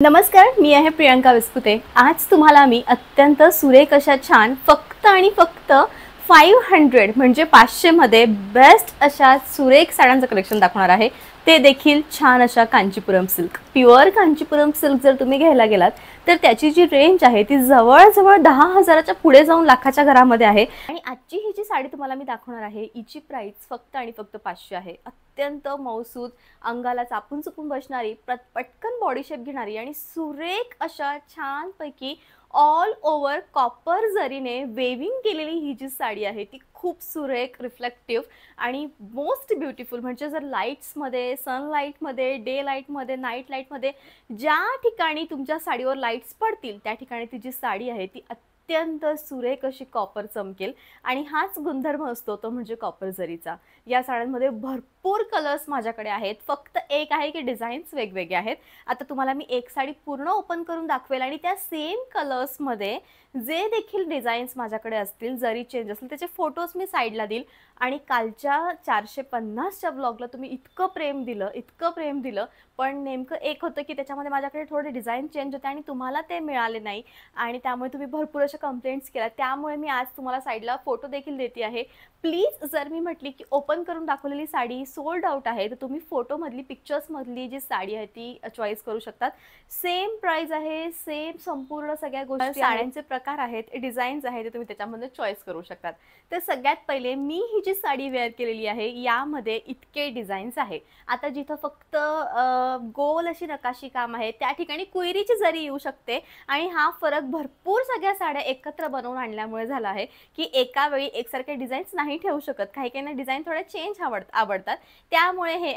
नमस्कार, मी आहे प्रियंका विस्पुते। आज तुम्हाला मी अत्यंत सुरेख अशा छान फक्त आणि फक्त 500 म्हणजे 500 मध्ये बेस्ट अशा सुरेख साड्यांचं कलेक्शन दाखवणार आहे। ते देखील छान अशा Kanchipuram silk, pure Kanchipuram silk जर तुम्ही घ्यायला गेलात तर त्याची जी रेंज आहे ती जवळ-जवळ 10,000च्या पुढे जाऊन लाखाच्या घरामध्ये आहे। आणि आजची ही जी साडी तुम्हाला मी दाखवणार आहे हिची प्राइस फक्त आणि फक्त 500 आहे। अत्यंत मौसूद, अंगाला चापून चुपून बसणारी, पटकन बॉडी शेप घेणारी आणि सुरेख अशा छान पैकी ऑल ओव्हर कॉपर जरीने वेविंग केलेली ही जी साडी आहे ती खूप सुरेख, रिफ्लेक्टिव्ह आणि मोस्ट ब्युटिफुल। म्हणजे जर लाईट्समध्ये, सनलाईटमध्ये, डे लाईटमध्ये, नाईट लाईटमध्ये ज्या ठिकाणी तुमच्या साडीवर लाईट्स पडतील त्या ठिकाणी ती जी साडी आहे ती अत्यंत सुरेख अशी कॉपर चमकेल। आणि हाच गुणधर्म असतो तो म्हणजे कॉपर जरीचा। या साड्यांमध्ये भरपूर कलर्स माझ्याकडे आहेत, फक्त एक आहे की डिझाईन्स वेगवेगळे आहेत। आता तुम्हाला मी एक साडी पूर्ण ओपन करून दाखवेल आणि त्या सेम कलर्समध्ये जे देखील डिझाईन्स माझ्याकडे असतील, जरी चेंज असतील त्याचे फोटोज मी साईडला देईल। आणि कालच्या 450च्या ब्लॉगला तुम्ही इतकं प्रेम दिलं, पण नेमकं एक होतं की त्याच्यामध्ये माझ्याकडे थोडे डिझाईन चेंज होते आणि तुम्हाला ते मिळाले नाही आणि त्यामुळे तुम्ही भरपूर अशा कंप्लेंट्स केल्या। त्यामुळे मी आज तुम्हाला साईडला फोटो देखील देते आहे। प्लीज जर मी म्हटली की ओपन करून दाखवलेली साडी सोल्ड आउट आहे तर तुम्ही फोटोमधली, पिक्चर्समधली जी साडी आहे ती चॉईस करू शकतात। सेम प्राइस आहे, सेम संपूर्ण सगळ्या गोष्टी, साड्यांचे प्रकार आहेत, डिझाईन्स आहेत ते तुम्ही त्याच्यामध्ये चॉईस करू शकतात। तर सगळ्यात पहिले मी ही जी साडी वेअर केलेली आहे यामध्ये इतके डिझाईन्स आहे। आता जिथं फक्त गोल अशी नकाशी काम आहे त्या ठिकाणी कुयरीची जरी येऊ शकते आणि हा फरक भरपूर सगळ्या साड्या एकत्र बनवून आणल्यामुळे झाला आहे की एका वेळी एकसारखे डिझाईन्स नाही ठेवू शकत। काही काहींना डिझाईन थोडे चेंज आवडतात, त्यामुळे हे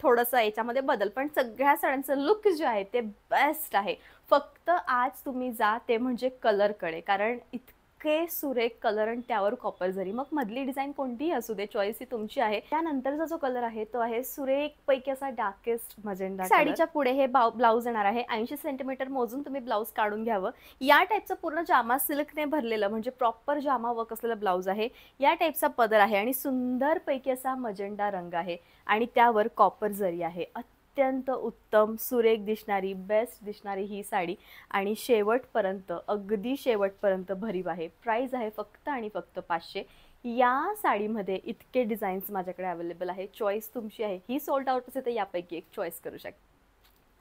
थोडंसं याच्यामध्ये बदल, पण सगळ्या साड्यांचं लुक जे आहे ते बेस्ट आहे। फक्त आज तुम्ही जा ते म्हणजे कलरकडे, कारण इतके सुरेख कलर आणि त्यावर कॉपर जरी, मग मधली डिझाईन कोणतीही असू दे, चॉईस ही तुमची आहे। त्यानंतरचा जो कलर आहे तो आहे सुरेख पैकी असा डार्केस्ट मजेंडा। साडीच्या पुढे हे ब्लाउज येणार आहे। 80 सेंटीमीटर मोजून तुम्ही ब्लाउज काढून घ्यावं। या टाईपचं पूर्ण जामा सिल्कने भरलेलं म्हणजे प्रॉपर जामा वर्क असलेलं ब्लाउज आहे। या टाईपचा पदर आहे आणि सुंदर पैकी असा मजेंडा रंग आहे आणि त्यावर कॉपर जरी आहे। अत्यंत उत्तम, सुरेख दिसणारी, बेस्ट दिसणारी ही साडी आणि शेवटपर्यंत, अगदी शेवटपर्यंत भरीव आहे। प्राइस आहे फक्त आणि फक्त 500। या साडीमध्ये इतके डिझाईन्स माझ्याकडे अवेलेबल आहे, चॉईस तुमची आहे। ही सोल्ड आउट असेल तर यापैकी एक चॉईस करू शकता।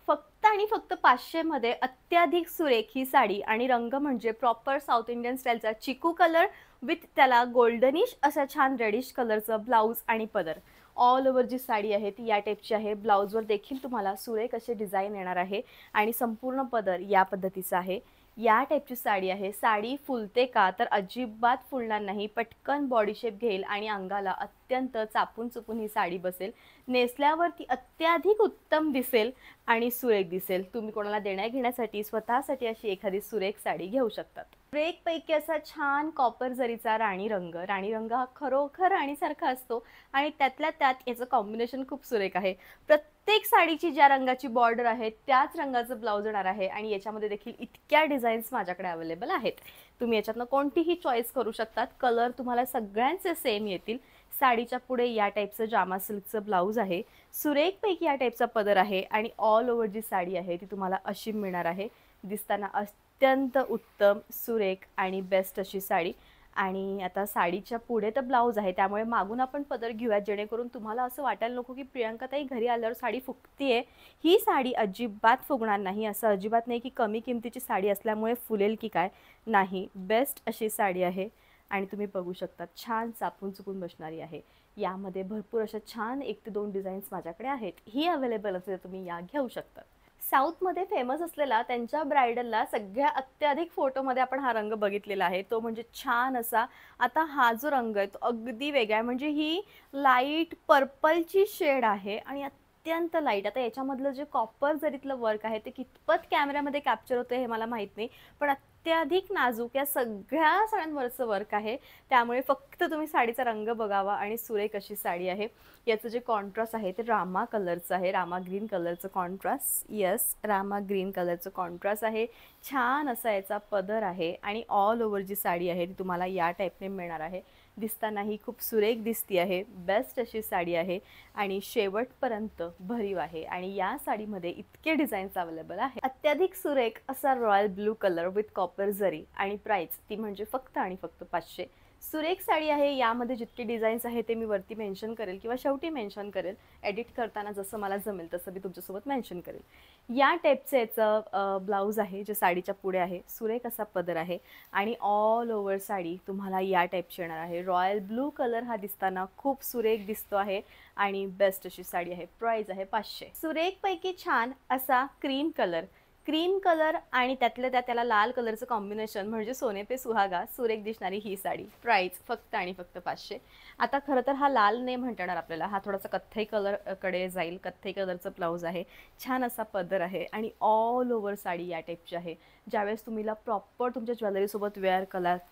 फक्त आणि फक्त 500 मध्ये अत्याधिक सुरेख ही साडी आणि रंग म्हणजे प्रॉपर साऊथ इंडियन स्टाईलचा चिकू कलर विथ त्याला गोल्डनिश असा छान रेडिश कलरचं ब्लाउज आणि पदर। ऑल ओव्हर जी साडी आहे ती या टाईपची आहे। ब्लाउजवर देखील तुम्हाला सुरेख असे डिझाईन येणार आहे आणि संपूर्ण पदर या पद्धतीचा आहे। या टाईपची साडी आहे। साडी फुलते का तर अजिबात फुलणार नाही, पटकन बॉडी शेप घेईल आणि अंगाला अत्यंत चापून चुपून ही साडी बसेल। नेसल्यावर ती अत्याधिक उत्तम दिसेल आणि सुरेख दिसेल। तुम्ही कोणाला देण्या घेण्यासाठी, स्वतःसाठी अशी एखादी सुरेख साडी घेऊ शकतात। सुरेख पैकी असा छान कॉपर जरीचा राणी रंग हा खरोखर राणीसारखा असतो आणि त्यातल्या त्यात याचं कॉम्बिनेशन खूप सुरेख आहे। प्रत्येक साडीची ज्या रंगाची बॉर्डर आहे त्याच रंगाचं ब्लाउज येणार आहे आणि याच्यामध्ये देखील इतक्या डिझाईन्स माझ्याकडे अवेलेबल आहेत। तुम्ही याच्यातनं कोणतीही चॉईस करू शकतात। कलर तुम्हाला सगळ्यांचे सेम येतील। साडीच्या पुढे या टाईपचं जामा सिल्कचं ब्लाउज आहे। सुरेख पैकी या टाईपचा पदर आहे आणि ऑल ओव्हर जी साडी आहे ती तुम्हाला अशी मिळणार आहे। दिसताना अत्यंत उत्तम, सुरेख आणि बेस्ट अशी साडी। आणि आता साडीच्या पुढे तर ब्लाउज आहे त्यामुळे मागून आपण पदर घेऊयात जेणेकरून तुम्हाला असं वाटायला नको की प्रियंका ताई घरी आल्यावर साडी फुगतीये। ही साडी अजिबात फुगणार नाही। असं अजिबात नाही की कमी किमतीची साडी असल्यामुळे फुलेल की काय, नाही, बेस्ट अशी साडी आहे आणि तुम्ही बघू शकता छान चापून चुपून बसणारी आहे। यामध्ये भरपूर अशा छान 1 ते 2 डिझाईन्स माझ्याकडे आहेत। ही अवेलेबल असेल तर तुम्ही या घेऊ शकता। साऊथमध्ये फेमस असलेला त्यांच्या ब्रायडलला सगळ्या अत्याधिक फोटोमध्ये आपण हा रंग बघितलेला आहे, तो म्हणजे छान असा। आता हा जो रंग आहे तो अगदी वेगळा आहे, म्हणजे ही लाईट पर्पलची शेड आहे आणि अत्यंत लाईट। आता याच्यामधलं जे कॉपर जरीतलं वर्क आहे ते कितपत कॅमेऱ्यामध्ये कॅप्चर होतं हे मला माहीत नाही, पण अत्याधिक नाजूक या सगळ्या साड्यांवरचं वर्क आहे। त्यामुळे फक्त तुम्ही साडीचा रंग बघावा आणि सुरेख अशी साडी आहे। याचं जे कॉन्ट्रास्ट आहे ते रामा कलरचं आहे, रामा ग्रीन कलरचं कॉन्ट्रास्ट, यस, रामा ग्रीन कलरचं कॉन्ट्रास्ट आहे। छान असा याचा पदर आहे आणि ऑल ओव्हर जी साडी आहे ती तुम्हाला या टाईपने मिळणार आहे। दिसतानाही खूप सुरेख दिसती आहे. बेस्ट अशी साडी आहे आणि शेवटपर्यंत भरीव आहे आणि या साडीमध्ये इतके डिझाईन्स अवेलेबल आहे. अत्याधिक सुरेख असा royal blue colour with copper जरी आणि प्राइस ती म्हणजे फक्त आणि फक्त 500. सुरेख साडी आहे. यामध्ये जितके डिझाईन्स आहे ते मी वरती मेन्शन करेल किंवा शेवटी मेन्शन करेल. एडिट करताना जसं मला जमेल तसं मी तुमच्यासोबत मेन्शन करेल. या टाईपचं याचं ब्लाऊज आहे जे साडीच्या पुढे आहे. सुरेख असा पदर आहे आणि ऑल ओव्हर साडी तुम्हाला या टाईपची येणार आहे. रॉयल ब्लू कलर हा दिसताना खूप सुरेख दिसतो आहे आणि बेस्ट अशी साडी आहे. प्राइस आहे 500. सुरेखपैकी छान असा क्रीम कलर आणि त्यातल्या त्यात त्याला लाल कलरचं कॉम्बिनेशन म्हणजे सोने पे सुहागा, सुरेख दिसणारी ही साडी. प्राइस फक्त आणि फक्त 500. आता खरं तर हा लाल नाही म्हणता येणार आपल्याला, हा थोडासा कथ्थई कलरकडे जाईल. कथ्थई कलरचं ब्लाऊज आहे, छान असा पदर आहे आणि ऑल ओव्हर साडी या टाईपची आहे. ज्यावेळेस तुम्हीला प्रॉपर तुमच्या ज्वेलरीसोबत वेअर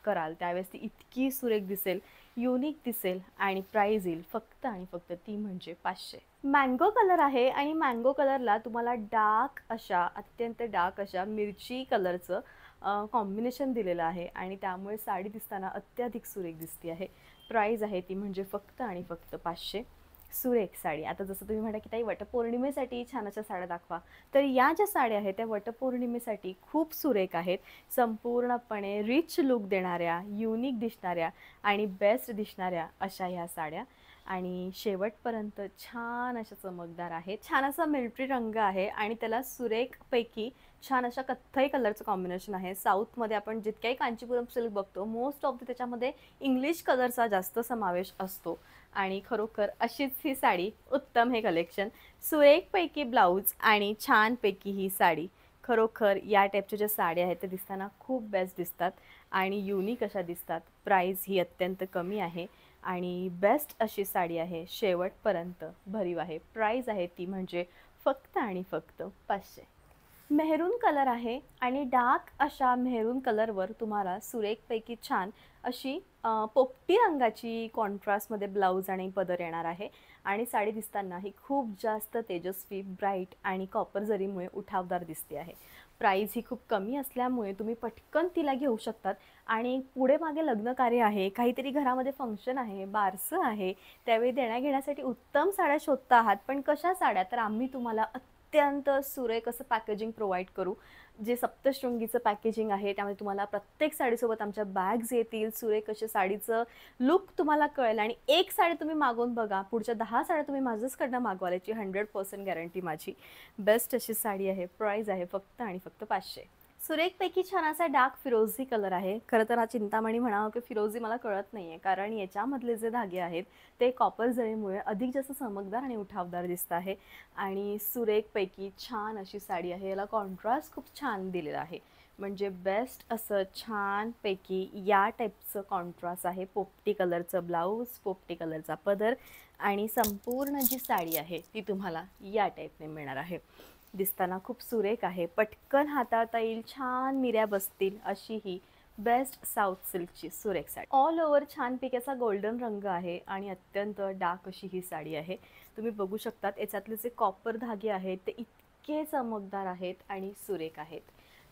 कराल त्यावेळेस ती इतकी सुरेख दिसेल, युनिक दिसेल आणि प्राइस येईल फक्त आणि फक्त ती म्हणजे 500. मँगो कलर आहे आणि मँगो कलरला तुम्हाला अत्यंत डार्क अशा मिरची कलरचं कॉम्बिनेशन दिलेलं आहे आणि त्यामुळे साडी दिसताना अत्याधिक सुरेख दिसते आहे. प्राइस आहे ती म्हणजे फक्त आणि फक्त 500. सुरेख साडी. आता जसं तुम्ही म्हणा की ताई वटपौर्णिमेसाठी छान अशा साड्या दाखवा, तर या ज्या साड्या आहेत त्या वटपौर्णिमेसाठी खूप सुरेख आहेत. संपूर्णपणे रिच लुक देणाऱ्या, युनिक दिसणाऱ्या आणि बेस्ट दिसणाऱ्या अशा ह्या साड्या आणि शेवटपर्यंत छान अशा चमकदार आहेत. छान असा मिलिटरी रंग आहे आणि त्याला सुरेखपैकी छान अशा कथ्थई कलरचं कॉम्बिनेशन आहे. साऊथमध्ये आपण जितक्याही कांचीपुरम सिल्क बघतो मोस्ट ऑफ त्याच्यामध्ये इंग्लिश कलरचा जास्त समावेश असतो आणि खरोखर अशीच ही साडी, उत्तम हे कलेक्शन. सुरेखपैकी ब्लाऊज आणि छानपैकी ही साडी. खरोखर या टाईपच्या ज्या साड्या आहेत त्या दिसताना खूप बेस्ट दिसतात आणि युनिक अशा दिसतात. प्राइस ही अत्यंत कमी आहे आणि बेस्ट अशी साडी आहे. शेवटपर्यंत भरीव आहे. प्राइस आहे ती म्हणजे फक्त आणि फक्त 500. मेहरून कलर आहे आणि डार्क अशा मेहरून कलरवर तुम्हाला सुरेखपैकी छान अशी पोपटी रंगाची कॉन्ट्रास्टमध्ये ब्लाऊज आणि पदर येणार आहे आणि साडी दिसताना ही खूप जास्त तेजस्वी, ब्राईट आणि कॉपर जरीमुळे उठावदार दिसते आहे. प्राइस ही खूप कमी असल्यामुळे तुम्ही पटकन तिला घेऊ शकतात आणि पुढे मागे लग्न कार्य आहे, काहीतरी घरामध्ये फंक्शन आहे, बारसं आहे, त्यावेळी देण्याघेण्यासाठी उत्तम साड्या शोधता आहात. पण कशा साड्या? तर आम्ही तुम्हाला अत्यंत सुरेख असं पॅकेजिंग प्रोव्हाइड करू, जे सप्तशृंगीचं पॅकेजिंग आहे. त्यामुळे तुम्हाला प्रत्येक साडीसोबत आमच्या बॅग्स येतील. सुरेख अशा साडीचं लुक तुम्हाला कळेल आणि एक साडी तुम्ही मागवून बघा, पुढच्या 10 साड्या तुम्ही माझ्याचकडनं मागवाल याची 100% गॅरंटी माझी. बेस्ट अशी साडी आहे. प्राइस आहे फक्त आणि फक्त 500. सुरेखपैकी छान असा डार्क फिरोझी कलर आहे. खरं तर हा चिंतामणी म्हणावं की फिरोझी मला कळत नाही आहे, कारण याच्यामधले जे धागे आहेत ते कॉपर जरीमुळे अधिक जास्त चमकदार आणि उठावदार दिसत आहे आणि सुरेखपैकी छान अशी साडी आहे. याला कॉन्ट्रास्ट खूप छान दिलेला आहे, म्हणजे बेस्ट असं छानपैकी या टाईपचं कॉन्ट्रास्ट आहे. पोपटी कलरचं ब्लाऊज, पोपटी कलरचा पदर आणि संपूर्ण जी साडी आहे ती तुम्हाला या टाईपने मिळणार आहे. दिसताना खूप सुरेख आहे, पटकन हाताळता येईल, छान मिऱ्या बसतील अशी ही बेस्ट साऊथ सिल्कची सुरेख साडी. ऑल ओव्हर छानपैकी असा गोल्डन रंग आहे आणि अत्यंत डार्क अशी ही साडी आहे. तुम्ही बघू शकतात याच्यातले जे कॉपर धागे आहेत ते इतके चमकदार आहेत आणि सुरेख आहेत.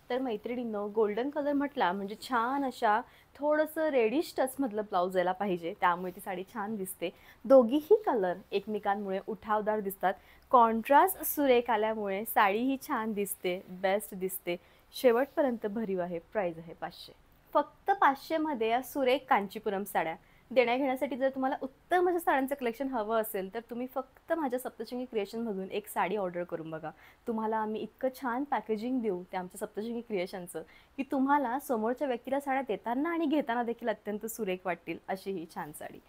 तर मैत्रिणींनो, गोल्डन कलर म्हटला म्हणजे छान अशा थोडंसं रेडिश टचमधलं ब्लाऊज यायला पाहिजे, त्यामुळे ती साडी छान दिसते. दोघीही कलर एकमेकांमुळे उठावदार दिसतात. कॉन्ट्रास्ट सुरेख आल्यामुळे साडीही छान दिसते, बेस्ट दिसते. शेवटपर्यंत भरीव आहे. प्राइस आहे 500. फक्त 500मध्ये या सुरेख कांचीपुरम साड्या देण्याघेण्यासाठी जर तुम्हाला उत्तम अशा साड्यांचं कलेक्शन हवं असेल तर तुम्ही फक्त माझ्या सप्तशृंगी क्रिएशनमधून एक साडी ऑर्डर करून बघा. तुम्हाला आम्ही इतकं छान पॅकेजिंग देऊ त्या आमच्या सप्तशृंगी क्रिएशनचं की तुम्हाला समोरच्या व्यक्तीला साड्या देताना आणि घेताना देखील अत्यंत सुरेख वाटतील अशी ही छान साडी.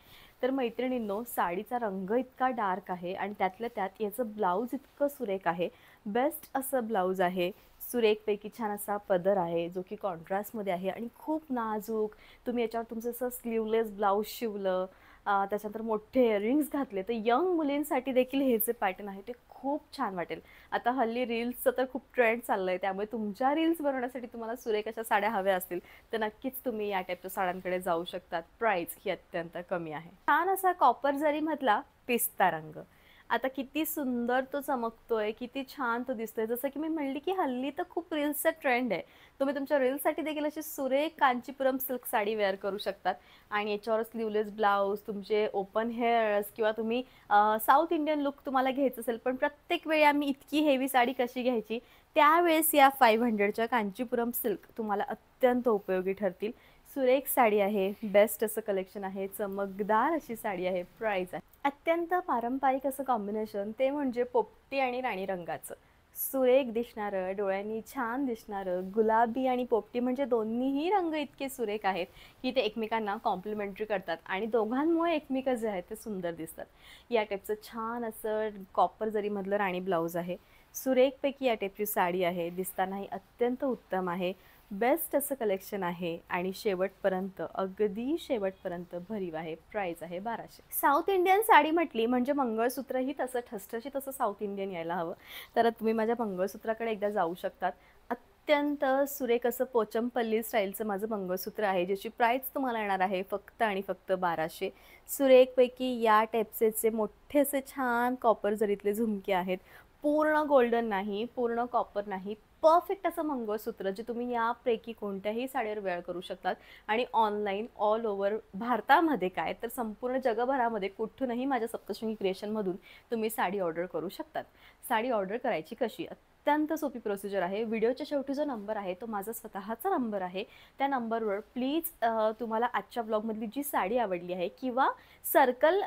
तर मैत्रिणींनो, साडीचा रंग इतका डार्क आहे आणि त्यातल्या त्यात याचं ब्लाऊज इतकं सुरेख आहे. बेस्ट असं ब्लाऊज आहे. सुरेखपैकी छान असा पदर आहे जो की कॉन्ट्रास्टमध्ये आहे आणि खूप नाजूक. तुम्ही याच्यावर तुमचं असं स्लीवलेस ब्लाऊज शिवलं, त्याच्यानंतर मोठे इयरिंग्स घातले तर यंग मुलींसाठी देखील हे जे पॅटर्न आहे ते खूप छान वाटेल. आता हल्ली रील्सचं तर खूप ट्रेंड चाललं आहे, त्यामुळे तुमच्या रील्स बनवण्यासाठी तुम्हाला सुरेख अशा साड्या हव्या असतील तर नक्कीच तुम्ही या टाईपच्या साड्यांकडे जाऊ शकतात. प्राइस ही अत्यंत कमी आहे. छान असा कॉपर जरीमधला पिस्ता रंग आता किती सुंदर तो चमकतोय, किती छान तो दिसतोय. जसं की मी म्हणली की हल्ली तर खूप रील्सचा ट्रेंड आहे. तुम्ही तुमच्या रील्ससाठी देखील अशी सुरेख कांचीपुरम सिल्क साडी वेअर करू शकतात आणि याच्यावर स्लीवलेस ब्लाउज, तुमचे ओपन हेअर्स किंवा तुम्ही साऊथ इंडियन लुक तुम्हाला घ्यायचं असेल, पण प्रत्येक वेळी आम्ही इतकी हेवी साडी कशी घ्यायची, त्यावेळेस या 500च्या कांचीपुरम सिल्क तुम्हाला अत्यंत उपयोगी ठरतील. सुरेख साडी आहे, बेस्ट असं कलेक्शन आहे, चमकदार अशी साडी आहे, प्राइस आहे अत्यंत पारंपरिक असं कॉम्बिनेशन, ते म्हणजे पोपटी आणि राणी रंगाचं सुरेख दिसणारं, डोळ्यांनी छान दिसणारं. गुलाबी आणि पोपटी म्हणजे दोन्हीही रंग इतके सुरेख आहेत की ते एकमेकांना कॉम्प्लिमेंटरी करतात आणि दोघांमुळे एकमेक जे आहेत ते सुंदर दिसतात. या टाईपचं छान असं कॉपर जरीमधलं राणी ब्लाऊज आहे. सुरेखपैकी या टाईपची साडी आहे, दिसतानाही अत्यंत उत्तम आहे. बेस्ट असं कलेक्शन आहे आणि शेवटपर्यंत, अगदी शेवटपर्यंत भरीव आहे. प्राइस आहे 1200. साऊथ इंडियन साडी म्हटली म्हणजे मंगळसूत्रही तसं ठसठशीत असं साऊथ इंडियन यायला हवं. तर तुम्ही माझ्या मंगळसूत्राकडे एकदा जाऊ शकतात. अत्यंत सुरेख असं पोचमपल्ली स्टाईलचं माझं मंगळसूत्र आहे, ज्याची प्राइस तुम्हाला येणार आहे फक्त आणि फक्त 1200. सुरेखपैकी या टाईपचे मोठे असे छान कॉपर जरीतले झुमके आहेत. पूर्ण गोल्डन नाही, पूर्ण कॉपर नाही, परफेक्ट असं मंगळसूत्र जे तुम्ही यापैकी कोणत्याही साडीवर वेअर करू शकतात आणि ऑनलाईन ऑल ओव्हर भारतामध्ये काय तर संपूर्ण जगभरामध्ये कुठूनही माझ्या सप्तशृंगी क्रिएशनमधून तुम्ही साडी ऑर्डर करू शकतात. साडी ऑर्डर करायची कशी? अत्यंत सोपी प्रोसिजर आहे. व्हिडिओच्या शेवटी जो नंबर आहे तो माझा स्वतःचा नंबर आहे. त्या नंबरवर प्लीज तुम्हाला आजच्या ब्लॉगमधली जी साडी आवडली आहे किंवा सर्कल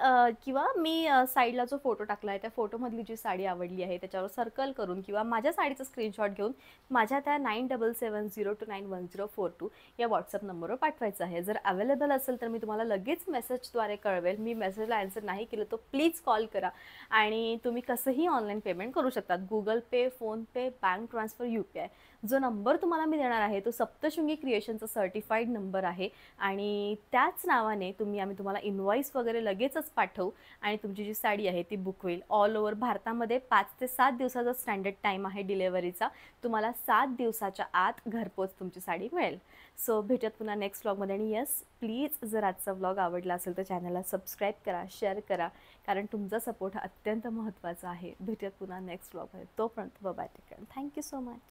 किंवा मी साईडला जो फोटो टाकला आहे त्या फोटोमधली जी साडी आवडली आहे त्याच्यावर सर्कल करून किंवा माझ्या साडीचं स्क्रीनशॉट घेऊन माझ्या त्या 9770291042 या व्हॉट्सअप नंबरवर पाठवायचं आहे. जर अवेलेबल असेल तर मी तुम्हाला लगेच मेसेजद्वारे कळवेल. मी मेसेजला आन्सर नाही केलं तर प्लीज कॉल करा आणि तुम्ही कसंही ऑनलाईन पेमेंट करू शकतात. गुगल पे, फोन पे, बँक ट्रान्सफर, UPI. जो नंबर तुम्हाला मी देणार आहे तो सप्तशृंगी क्रिएशनचा सर्टिफाईड नंबर आहे आणि त्याच नावाने आम्ही तुम्हाला इनवॉइस वगैरे लगेचच पाठवू आणि तुमची जी साडी आहे ती बुक होईल. ऑल ओव्हर भारतामध्ये 5 ते 7 दिवसाचा स्टँडर्ड टाईम आहे डिलेव्हरीचा. तुम्हाला 7 दिवसाच्या आत घरपोच तुमची साडी मिळेल. सो भेटत पुन्हा नेक्स्ट व्लॉगमध्ये. आणि येस, प्लीज जर आजचा व्लॉग आवडला असेल तर चॅनलला सबस्क्राईब करा, शेअर करा, कारण तुमचा सपोर्ट हा अत्यंत महत्त्वाचा आहे. भेटत पुन्हा नेक्स्ट व्लॉगमध्ये. तोपर्यंत bye, take care. Thank you so much.